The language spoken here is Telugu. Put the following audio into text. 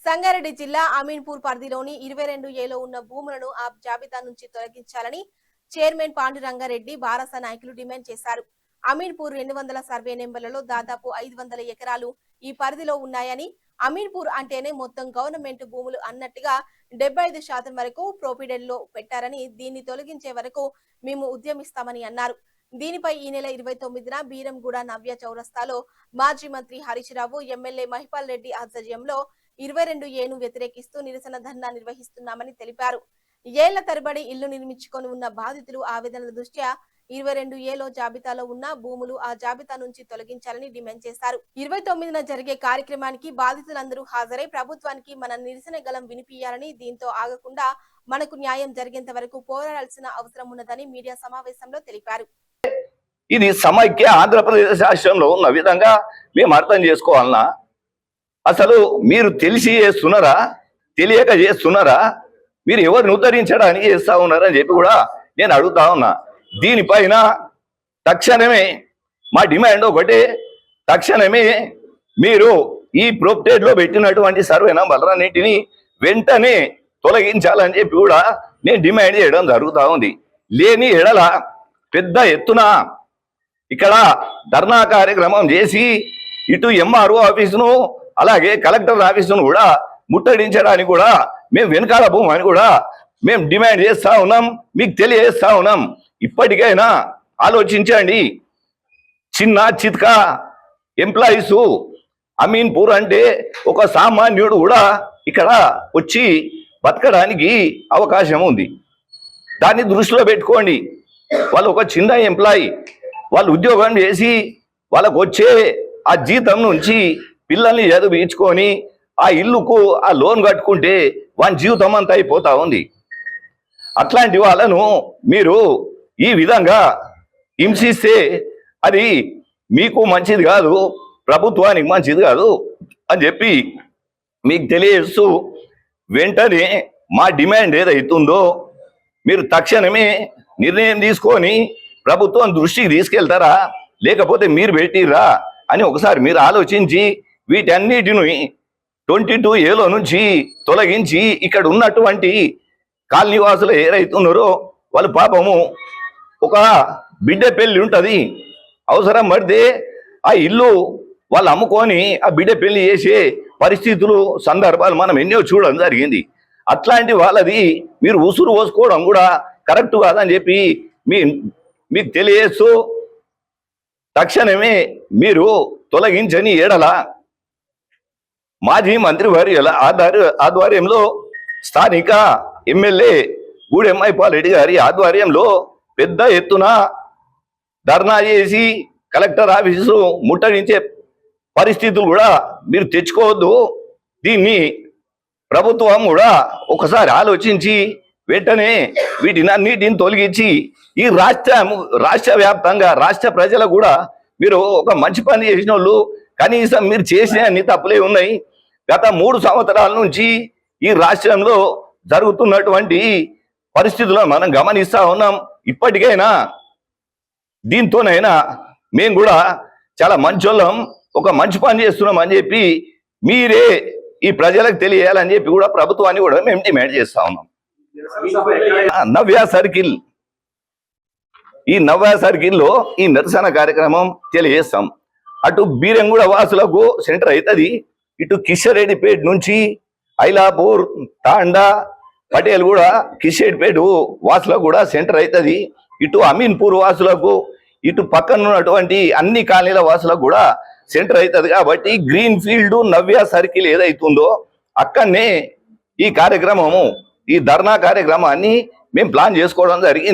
సంగారెడ్డి జిల్లా అమీన్పూర్ పరిధిలోని 22ఏలో ఉన్న భూములను ఆ జాబితా నుంచి తొలగించాలని చైర్మన్ పాండురంగారెడ్డి బారాస నాయకులు డిమాండ్ చేశారు. అమీన్పూర్ 200 సర్వే నెంబర్లలో దాదాపు 500 ఎకరాలు ఈ పరిధిలో ఉన్నాయని, అమీన్పూర్ అంటేనే మొత్తం గవర్నమెంట్ భూములు అన్నట్టుగా 75% వరకు ప్రొపీడెడ్ లో పెట్టారని, దీన్ని తొలగించే వరకు మేము ఉద్యమిస్తామని అన్నారు. దీనిపై ఈ నెల 29న బీరంగూడ నవ్య చౌరస్తాలో మాజీ మంత్రి హరీష్ రావు, ఎమ్మెల్యే మహిపాల్ రెడ్డి ఆధ్వర్యంలో 22ఏను వ్యతిరేకిస్తూ నిరసన ధర్నా నిర్వహిస్తున్నామని తెలిపారు. ఏళ్ల తరబడి ఇల్లు నిర్మించుకొని ఉన్న బాధితులు ఆవేదనల దృష్ట్యా 22ఏలో జాబితాలో ఉన్న భూములు ఆ జాబితా నుంచి తొలగించాలని డిమాండ్ చేశారు. 29న జరిగే కార్యక్రమానికి బాధితులందరూ హాజరై ప్రభుత్వానికి మన నిరసన గలం వినిపియాలని, దీంతో ఆగకుండా మనకు న్యాయం జరిగేంత వరకు పోరాడాల్సిన అవసరం ఉన్నదని మీడియా సమావేశంలో తెలిపారు. ఇది సమైక్య ఆంధ్రప్రదేశ్ రాష్ట్రంలో ఉన్న విధంగా మేము అర్థం చేసుకోవాలన్నా, అసలు మీరు తెలిసి చేస్తున్నారా, తెలియక చేస్తున్నారా, మీరు ఎవరిని ఉద్ధరించడానికి చేస్తా ఉన్నారని చెప్పి కూడా నేను అడుగుతా ఉన్నా. దీనిపైన తక్షణమే మా డిమాండ్ ఒకటి, తక్షణమే మీరు ఈ ప్రొపటేట్లో పెట్టినటువంటి సర్వే నంబర్లన్నింటినీ వెంటనే తొలగించాలని చెప్పి కూడా నేను డిమాండ్ చేయడం జరుగుతూ ఉంది. లేని ఎడల పెద్ద ఎత్తున ఇక్కడ ధర్నా కార్యక్రమం చేసి ఇటు ఎంఆర్ఓ ఆఫీసును అలాగే కలెక్టర్ ఆఫీసును కూడా ముట్టడించడానికి కూడా మేము వెనకాల పోమని కూడా మేము డిమాండ్ చేస్తా ఉన్నాం, మీకు తెలియజేస్తా ఉన్నాం. ఇప్పటికైనా ఆలోచించండి. చిన్న చిత్క ఎంప్లాయీసు అమీన్పూర్ అంటే ఒక సామాన్యుడు కూడా ఇక్కడ వచ్చి బతకడానికి అవకాశం ఉంది. దాన్ని దృష్టిలో పెట్టుకోండి. వాళ్ళు ఒక చిన్న ఎంప్లాయీ, వాళ్ళు ఉద్యోగం చేసి వాళ్ళకు వచ్చే ఆ జీతం నుంచి పిల్లల్ని చదివించుకొని ఆ ఇల్లుకు ఆ లోన్ కట్టుకుంటే వాని జీవితం అంతా అయిపోతా ఉంది. అట్లాంటి వాళ్ళను మీరు ఈ విధంగా హింసిస్తే అది మీకు మంచిది కాదు, ప్రభుత్వానికి మంచిది కాదు అని చెప్పి మీకు తెలియజేస్తూ వెంటనే మా డిమాండ్ ఏదైతుందో మీరు తక్షణమే నిర్ణయం తీసుకొని ప్రభుత్వం దృష్టికి తీసుకెళ్తారా, లేకపోతే మీరు పెట్టిర్రా అని ఒకసారి మీరు ఆలోచించి వీటన్నిటిని 22ఏలో నుంచి తొలగించి ఇక్కడ ఉన్నటువంటి కాలనీవాసులు ఏదైతున్నారో వాళ్ళు పాపము ఒక బిడ్డ పెళ్లి ఉంటుంది, అవసరం పడితే ఆ ఇల్లు వాళ్ళు అమ్ముకొని ఆ బిడ్డ పెళ్లి చేసే పరిస్థితులు సందర్భాలు మనం ఎన్నో చూడడం జరిగింది. అట్లాంటి వాళ్ళది మీరు ఉసురు పోసుకోవడం కూడా కరెక్ట్ కాదని చెప్పి మీకు తెలియజేస్తూ తక్షణమే మీరు తొలగించని ఏడల మాజీ మంత్రి వారి ఆధ్వర్యంలో స్థానిక ఎమ్మెల్యే గూడెం మహిపాల్ రెడ్డి గారి ఆధ్వర్యంలో పెద్ద ఎత్తున ధర్నా చేసి కలెక్టర్ ఆఫీసు ముట్టడించే పరిస్థితులు కూడా మీరు తెచ్చుకోవద్దు. దీన్ని ప్రభుత్వం కూడా ఒకసారి ఆలోచించి వెంటనే వీటినన్నిటిని తొలగించి ఈ రాష్ట్ర వ్యాప్తంగా రాష్ట్ర ప్రజలకు కూడా మీరు ఒక మంచి పని చేసిన వాళ్ళు, కనీసం మీరు చేసిన అన్ని తప్పులే ఉన్నాయి. గత 3 సంవత్సరాల నుంచి ఈ రాష్ట్రంలో జరుగుతున్నటువంటి పరిస్థితులను మనం గమనిస్తా ఉన్నాం. ఇప్పటికైనా దీంతోనైనా మేము కూడా చాలా మంచోళ్ళం, ఒక మంచి పని చేస్తున్నాం అని చెప్పి మీరే ఈ ప్రజలకు తెలియాలని చెప్పి కూడా ప్రభుత్వాన్ని కూడా మేము డిమాండ్ చేస్తా ఉన్నాం. నవ్య సర్కిల్, ఈ నవ్య సర్కిల్లో ఈ నిరసన కార్యక్రమం తెలియజేస్తాం. అటు బీరంగూడ వాసులకు సెంటర్ అవుతుంది, ఇటు కిషరెడ్డిపేట నుంచి ఐలాపూర్, తాండా, పటేల్ కూడా కిషరెడ్డిపేట వాసులకు కూడా సెంటర్ అవుతుంది. ఇటు అమీన్పూర్ వాసులకు, ఇటు పక్కన ఉన్నటువంటి అన్ని కాలనీల వాసులకు కూడా సెంటర్ అవుతుంది. కాబట్టి గ్రీన్ ఫీల్డ్ నవ్య సర్కిల్ ఏదైతుందో అక్కడనే ఈ కార్యక్రమము, ఈ ధర్నా కార్యక్రమాన్ని మేము ప్లాన్ చేసుకోవడం జరిగింది.